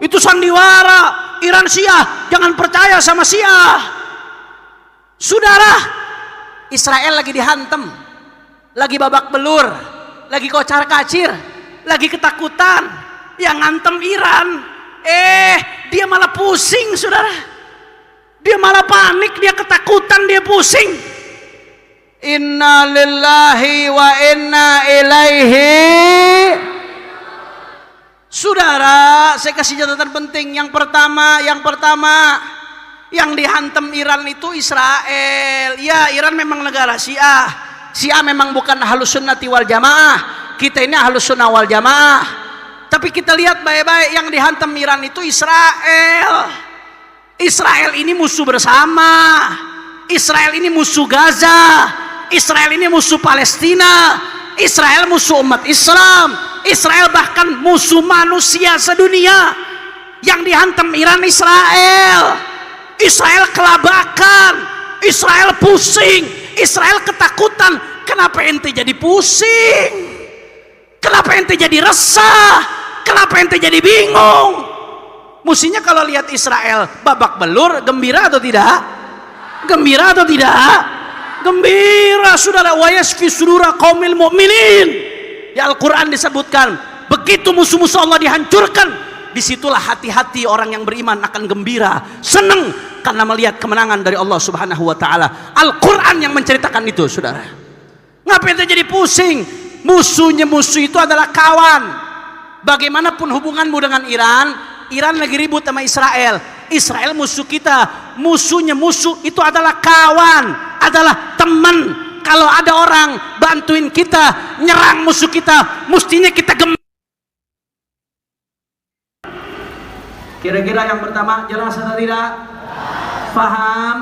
Itu sandiwara. Iran Syiah, jangan percaya sama Syiah. Saudara, Israel lagi dihantam, lagi babak belur, lagi kocar kacir, lagi ketakutan. Yang ngantem Iran, dia malah pusing, saudara. Dia malah panik, dia ketakutan, dia pusing. Inna lillahi wa inna ilaihi. Saudara, saya kasih catatan penting. Yang pertama, yang dihantam Iran itu Israel. Ya, Iran memang negara Syiah. Syiah memang bukan Ahlus Sunnati wal Jamaah. Kita ini Ahlus Sunnah wal Jamaah. Tapi kita lihat baik-baik, yang dihantam Iran itu Israel. Israel ini musuh bersama. Israel ini musuh Gaza. Israel ini musuh Palestina. Israel musuh umat Islam. Israel bahkan musuh manusia sedunia. Yang dihantam Iran Israel. Israel kelabakan. Israel pusing. Israel ketakutan. Kenapa ente jadi pusing? Kenapa ente jadi resah? Kenapa ente jadi bingung? Mestinya kalau lihat Israel babak belur, gembira atau tidak? Gembira atau tidak? Gembira, saudara. Wa yasfi sudura qaumil mu'minin. Di Al-Quran disebutkan, begitu musuh-musuh Allah dihancurkan, disitulah hati-hati orang yang beriman akan gembira, senang karena melihat kemenangan dari Allah Subhanahu wa Ta'ala. Al-Quran yang menceritakan itu, saudara. Ngapain jadi pusing? Musuhnya musuh itu adalah kawan. Bagaimanapun hubunganmu dengan Iran, Iran lagi ribut sama Israel. Israel musuh kita, musuhnya musuh itu adalah kawan, adalah teman. Kalau ada orang bantuin kita nyerang musuh kita, mestinya kita gembira. Kira-kira yang pertama jelas atau tidak? Faham?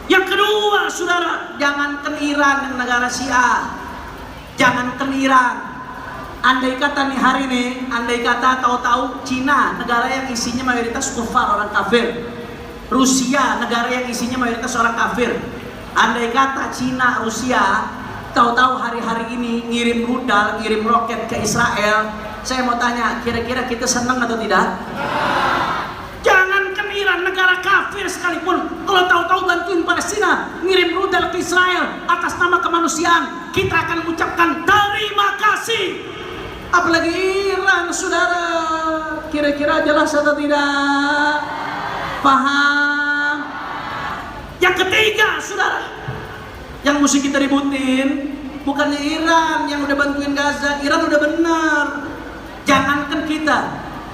Yang kedua, saudara, jangankan Iran yang negara Syiah, jangankan Iran. Andai kata nih hari ini, andai kata tahu-tahu Cina, negara yang isinya mayoritas kufar, orang kafir. Rusia, negara yang isinya mayoritas orang kafir. Andai kata Cina, Rusia, tahu-tahu hari-hari ini ngirim rudal, ngirim roket ke Israel, saya mau tanya, kira-kira kita senang atau tidak? Jangankan Iran, negara kafir sekalipun, kalau tahu-tahu bantuin Palestina, ngirim rudal ke Israel atas nama kemanusiaan, kita akan mengucapkan terima kasih. Apalagi Iran, saudara. Kira-kira jelas atau tidak? Paham? Yang ketiga, saudara, yang mesti kita ributin bukannya Iran yang udah bantuin Gaza. Iran udah benar. Jangankan kita,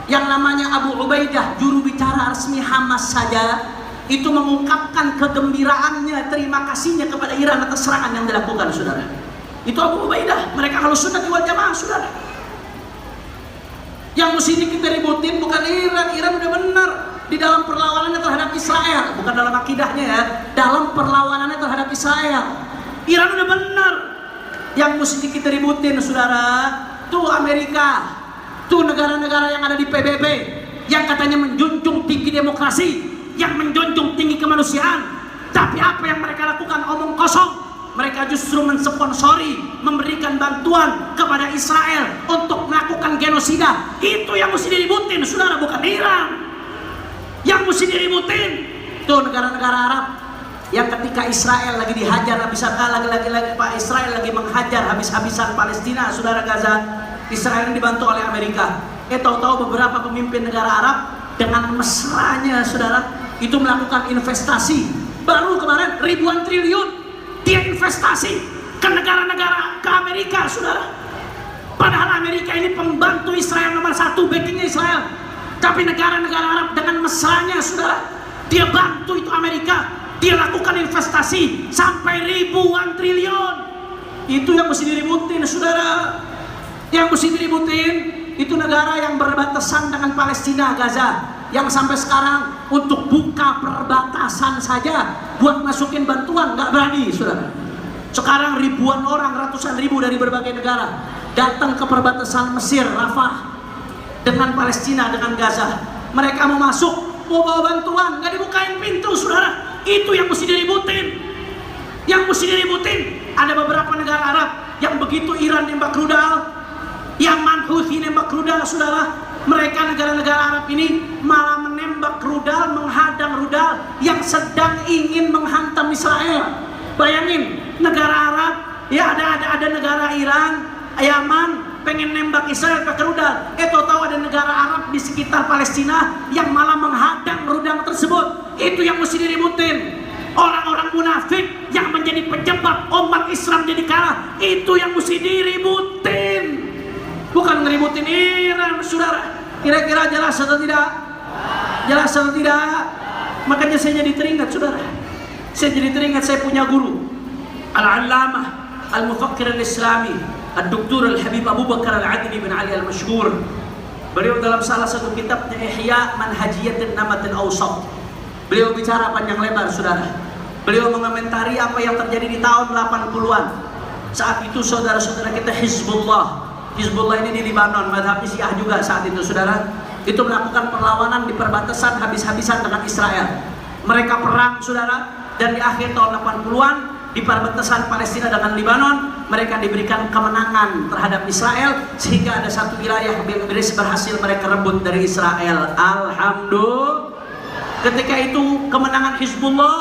yang namanya Abu Ubaidah, juru bicara resmi Hamas saja, itu mengungkapkan kegembiraannya, terima kasihnya kepada Iran atas serangan yang dilakukan, saudara. Itu Abu Ubaidah. Mereka Ahlus Sunnah wal Jamaah, saudara. Yang mesti kita ributin bukan Iran. Iran udah benar di dalam perlawanannya terhadap Israel, bukan dalam akidahnya ya, dalam perlawanannya terhadap Israel. Iran udah benar. Yang mesti kita ributin, saudara, tuh Amerika, tuh negara-negara yang ada di PBB, yang katanya menjunjung tinggi demokrasi, yang menjunjung tinggi kemanusiaan, tapi apa yang mereka lakukan? Omong kosong. Mereka justru mensponsori, memberikan bantuan kepada Israel untuk melakukan genosida. Itu yang mesti diributin, saudara, bukan Iran. Yang mesti diributin tuh negara-negara Arab yang ketika Israel lagi dihajar habis-habisan, lagi Pak Israel lagi menghajar habis-habisan Palestina, saudara, Gaza. Israel yang dibantu oleh Amerika. Tahu-tahu beberapa pemimpin negara Arab dengan mesranya, saudara, itu melakukan investasi. Baru kemarin ribuan triliun dia investasi ke negara-negara, ke Amerika, saudara. Padahal Amerika ini pembantu Israel nomor satu, backingnya Israel. Tapi negara-negara Arab dengan mesranya, saudara, dia bantu itu Amerika. Dia lakukan investasi sampai ribuan triliun. Itu yang mesti diributin, saudara. Yang mesti diributin itu negara yang berbatasan dengan Palestina, Gaza, yang sampai sekarang untuk buka perbatasan saja buat masukin bantuan nggak berani, saudara. Sekarang ribuan orang, ratusan ribu dari berbagai negara datang ke perbatasan Mesir, Rafah, dengan Palestina, dengan Gaza. Mereka mau masuk, mau bawa bantuan, nggak dibukain pintu, saudara. Itu yang mesti diributin. Yang mesti diributin ada beberapa negara Arab yang begitu Iran nembak rudal, Yaman Houthi nembak rudal, saudara, mereka negara-negara Arab ini malah menembak rudal, menghadang rudal yang sedang ingin menghantam Israel. Bayangin, negara Arab, ya ada negara Iran, Yaman pengen nembak Israel pakai rudal. Tahu-tahu ada negara Arab di sekitar Palestina yang malah menghadang rudal tersebut. Itu yang mesti diributin. Orang-orang munafik yang menjadi penyebab umat Islam jadi kalah, itu yang mesti diributin. bukan ngeributin Iran, saudara. Kira-kira jelas atau tidak? Jelas atau tidak? Makanya saya jadi teringat, saudara. Saya jadi teringat, saya punya guru, Al-Allamah Al-Mufakkir Al-Islami, Al-Doktor Al-Habib Abu Bakar Al-Adni bin Ali Al-Mashhur. Beliau dalam salah satu kitabnya Ihya Manhajiyatin Namatil Awsat, beliau bicara panjang lebar, saudara. Beliau mengomentari apa yang terjadi di tahun 80-an. Saat itu saudara-saudara kita Hizbullah ini di Libanon, madhab Syiah juga saat itu, saudara. Itu melakukan perlawanan di perbatasan habis-habisan dengan Israel. Mereka perang, saudara, dan di akhir tahun 80-an di perbatasan Palestina dengan Libanon, mereka diberikan kemenangan terhadap Israel, sehingga ada satu wilayah berhasil mereka rebut dari Israel. Alhamdulillah. Ketika itu kemenangan Hizbullah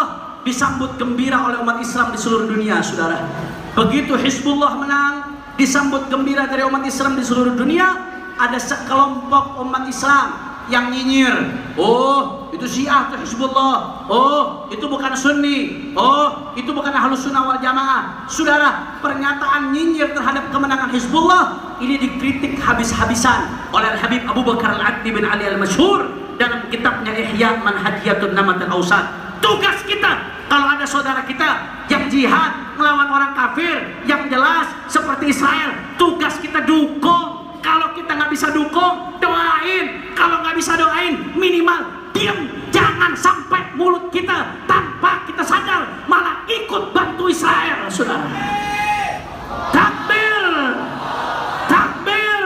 disambut gembira oleh umat Islam di seluruh dunia, saudara. Begitu Hizbullah menang, disambut gembira dari umat Islam di seluruh dunia. Ada sekelompok umat Islam yang nyinyir, oh itu Syiah, itu Hizbullah, oh itu bukan Sunni, oh itu bukan Ahlus Sunnah wal Jamaah. Saudara, pernyataan nyinyir terhadap kemenangan Hizbullah ini dikritik habis-habisan oleh Habib Abu Bakar Al-Adni bin Ali Al-Mashhur dalam kitabnya Ihya Manhajiyatun Namatil Awsat. Tugas kita, kalau ada saudara kita yang jihad melawan orang kafir yang jelas seperti Israel, tugas kita dukung. Kalau kita nggak bisa dukung, doain. Kalau nggak bisa doain, minimal diam. Jangan sampai mulut kita tanpa kita sadar malah ikut bantu Israel, saudara. Takbir, takbir.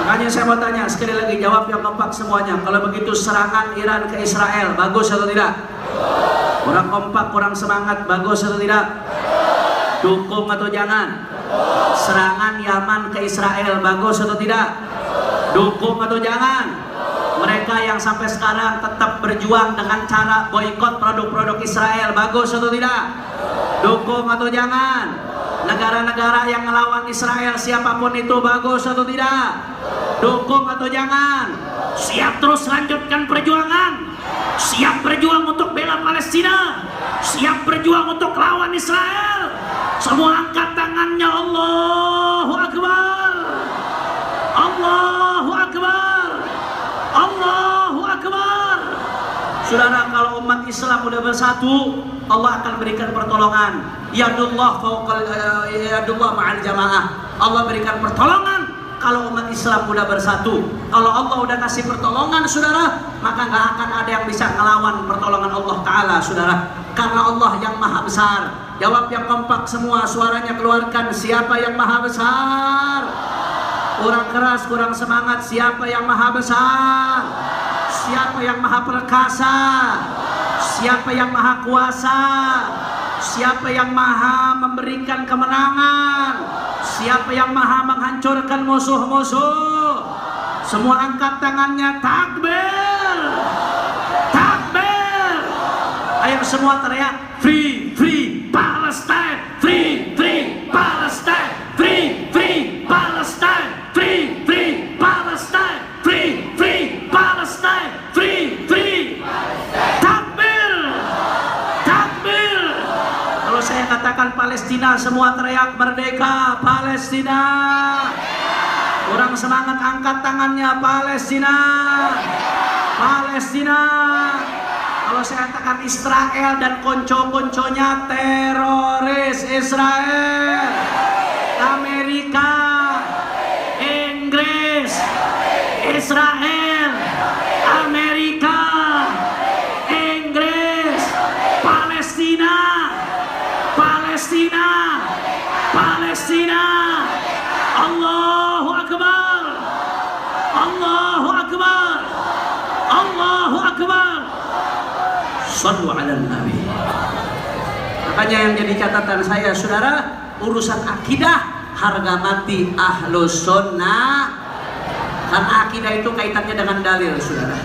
Makanya saya mau tanya sekali lagi, jawab yang kompak semuanya. Kalau begitu serangan Iran ke Israel, bagus atau tidak? Kurang kompak, kurang semangat, bagus atau tidak? Dukung atau jangan? Serangan Yaman ke Israel, bagus atau tidak? Dukung atau jangan? Mereka yang sampai sekarang tetap berjuang dengan cara boikot produk-produk Israel, bagus atau tidak? Dukung atau jangan? Negara-negara yang melawan Israel siapapun itu, bagus atau tidak? Dukung atau jangan? Siap terus lanjutkan perjuangan? Siap berjuang untuk bela Palestina? Siap berjuang untuk lawan Israel? Semua angkat tangannya. Allahu Akbar, Allahu Akbar, Allahu Akbar. Saudara, kalau umat Islam udah bersatu, Allah akan berikan pertolongan. Yadullah ma'al jamaah. Allah berikan pertolongan kalau umat Islam udah bersatu. Kalau Allah udah kasih pertolongan, saudara, maka nggak akan ada yang bisa ngelawan pertolongan Allah Ta'ala, saudara. Karena Allah yang maha besar. Jawab yang kompak semua, suaranya keluarkan. Siapa yang maha besar? Kurang keras, kurang semangat. Siapa yang maha besar? Siapa yang maha perkasa? Siapa yang maha kuasa? Siapa yang maha memberikan kemenangan? Siapa yang maha menghancurkan musuh-musuh? Semua angkat tangannya, takbir, takbir. Ayo semua teriak, free, free Palestine, free, free Palestine, free, free Palestine, free, free Palestine, free, free Palestine, free, free. Takbir, takbir. Kalau saya katakan Palestina, semua teriak merdeka Palestina. Kurang semangat, angkat tangannya, Palestina, Palestina. Kalau saya katakan Israel dan konco-konconya, teroris Israel, Amerika, Inggris, Israel, Amerika, Inggris, Palestina, Palestina, Palestina. Allahu Akbar, Allahu Akbar, Allahu Akbar. Sallu ala Nabi. Makanya yang jadi catatan saya, saudara, urusan akidah harga mati Ahlus Sunnah. Karena akidah itu kaitannya dengan dalil, saudara.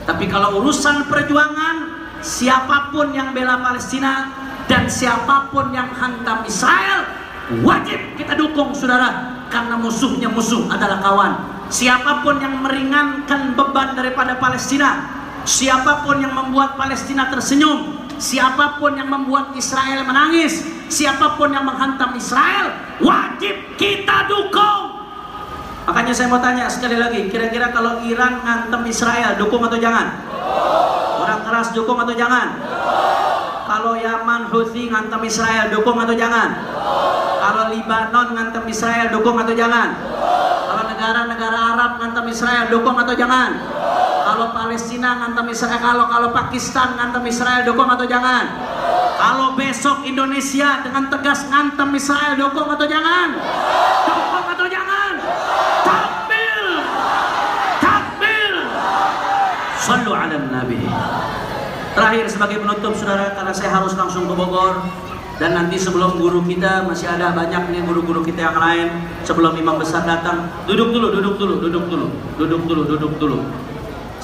Tapi kalau urusan perjuangan, siapapun yang bela Palestina dan siapapun yang hantam Israel, wajib kita dukung, saudara. Karena musuhnya musuh adalah kawan. Siapapun yang meringankan beban daripada Palestina, siapapun yang membuat Palestina tersenyum, siapapun yang membuat Israel menangis, siapapun yang menghantam Israel, wajib kita dukung. Makanya saya mau tanya sekali lagi, kira-kira kalau Iran ngantem Israel, dukung atau jangan? Orang keras dukung atau jangan? Kalau Yaman Houthi ngantem Israel, dukung atau jangan? Kalau Libanon ngantem Israel, dukung atau jangan? Kalau negara-negara Arab ngantem Israel, dukung atau jangan? Kalau Palestina ngantem Israel, kalau Pakistan ngantem Israel, dukung atau jangan? Kalau besok Indonesia dengan tegas ngantem Israel, dukung atau jangan? Dukung atau jangan? Takbir! Takbir! Sallu ala Nabi. Terakhir sebagai penutup saudara, karena saya harus langsung ke Bogor, dan nanti sebelum guru kita, masih ada banyak nih guru-guru kita yang lain, sebelum imam besar datang, duduk dulu.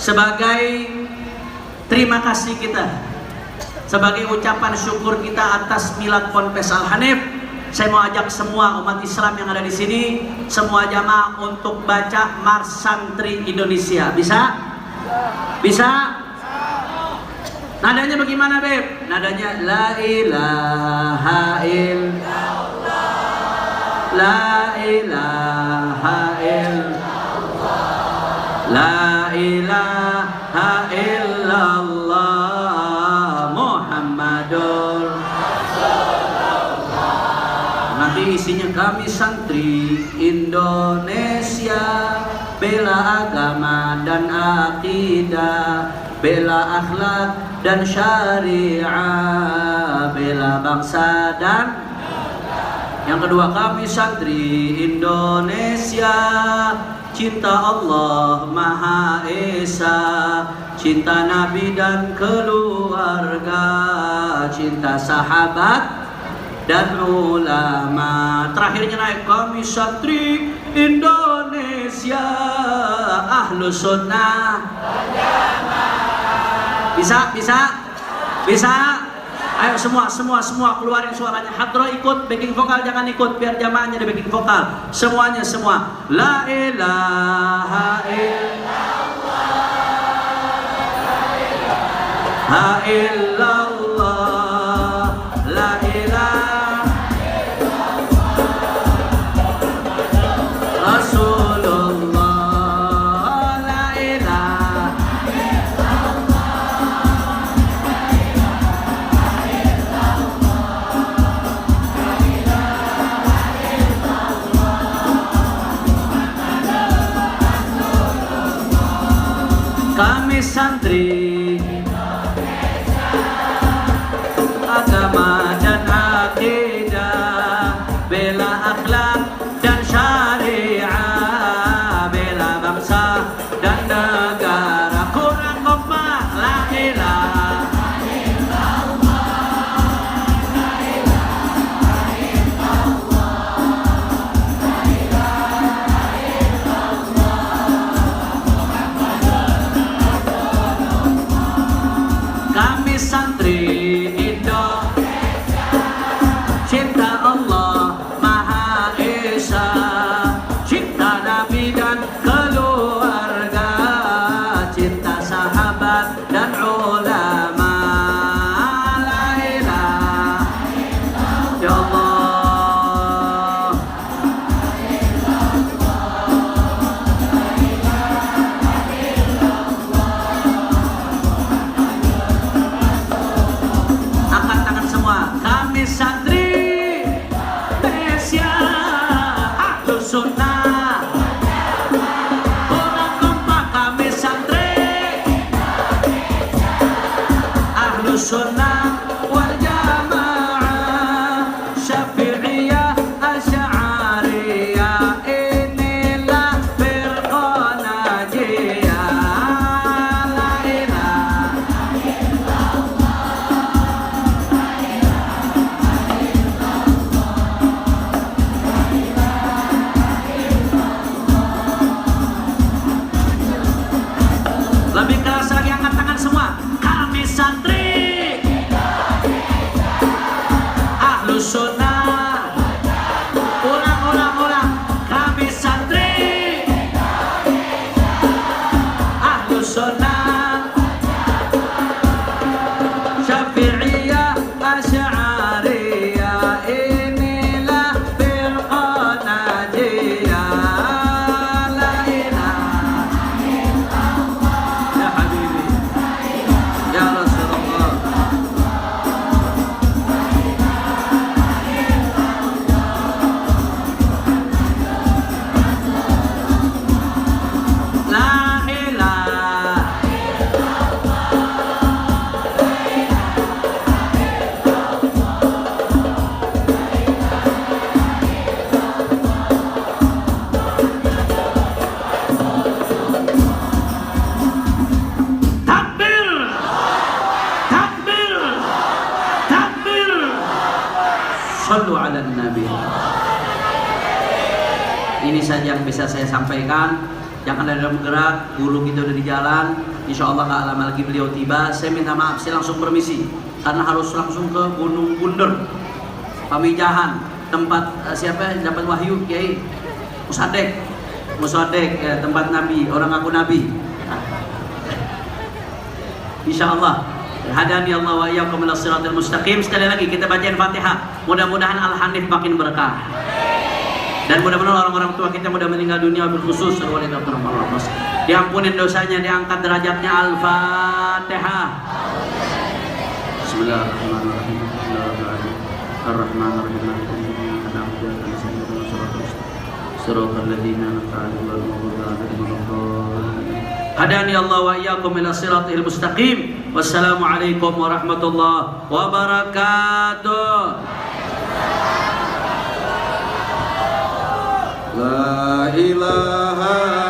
Sebagai terima kasih kita, sebagai ucapan syukur kita atas milad Ponpes Al-Hanif, saya mau ajak semua umat Islam yang ada di sini, semua jamaah untuk baca Mars Santri Indonesia. Bisa? Bisa? Nadanya bagaimana, Beb? Nadanya la ilaha illallah, la ilaha illallah, la ilaha illallah, Muhammadur Rasulullah. Nanti isinya kami santri Indonesia, bela agama dan akidah, bela akhlak dan syariah, bela bangsa dan yang kedua kami santri Indonesia, cinta Allah Maha Esa, cinta Nabi dan keluarga, cinta sahabat dan ulama. Terakhirnya naik kami santri Indonesia, Ahlus Sunnah. Bisa? Ayo semua keluarin suaranya. Hadro ikut, backing vokal jangan ikut, biar jamaahnya di backing vokal. Semuanya semua. La ilaha illallah, la ilaha Rasulullah, la ilaha kami santri agama dan akidah, bela akhlak dan syariah, bela bangsa dan negara. Kurang kompak, la ilaha Shallu ala nabi. Ini saja yang bisa saya sampaikan. Jangan ada bergerak, guru kita udah di jalan. Insya Allah gak lama lagi beliau tiba. Saya minta maaf, saya langsung permisi karena harus langsung ke Gunung Bunder, Pamijahan, tempat siapa yang dapat wahyu, Kiai Musadek ya, tempat Nabi, orang aku Nabi. Insya Allah. Hadani Allah wa iyyakum ila siratal mustaqim. Sekali lagi kita bacain Fatihah. Mudah-mudahan Al-Hanif makin berkah. Dan mudah-mudahan orang-orang tua kita mudah meninggal dunia, bil khusus diampunin dosanya, diangkat derajatnya. Al-Fatihah. Bismillahirrahmanirrahim. Ar-Rahmanir-Rahim. Siratal ladzina an'amta 'alaihim ghairil maghdubi 'alaihim waladdallin. Hadani Allah wa iyyakum ila siratal mustaqim. Wassalamualaikum warahmatullahi wabarakatuh. La ilaha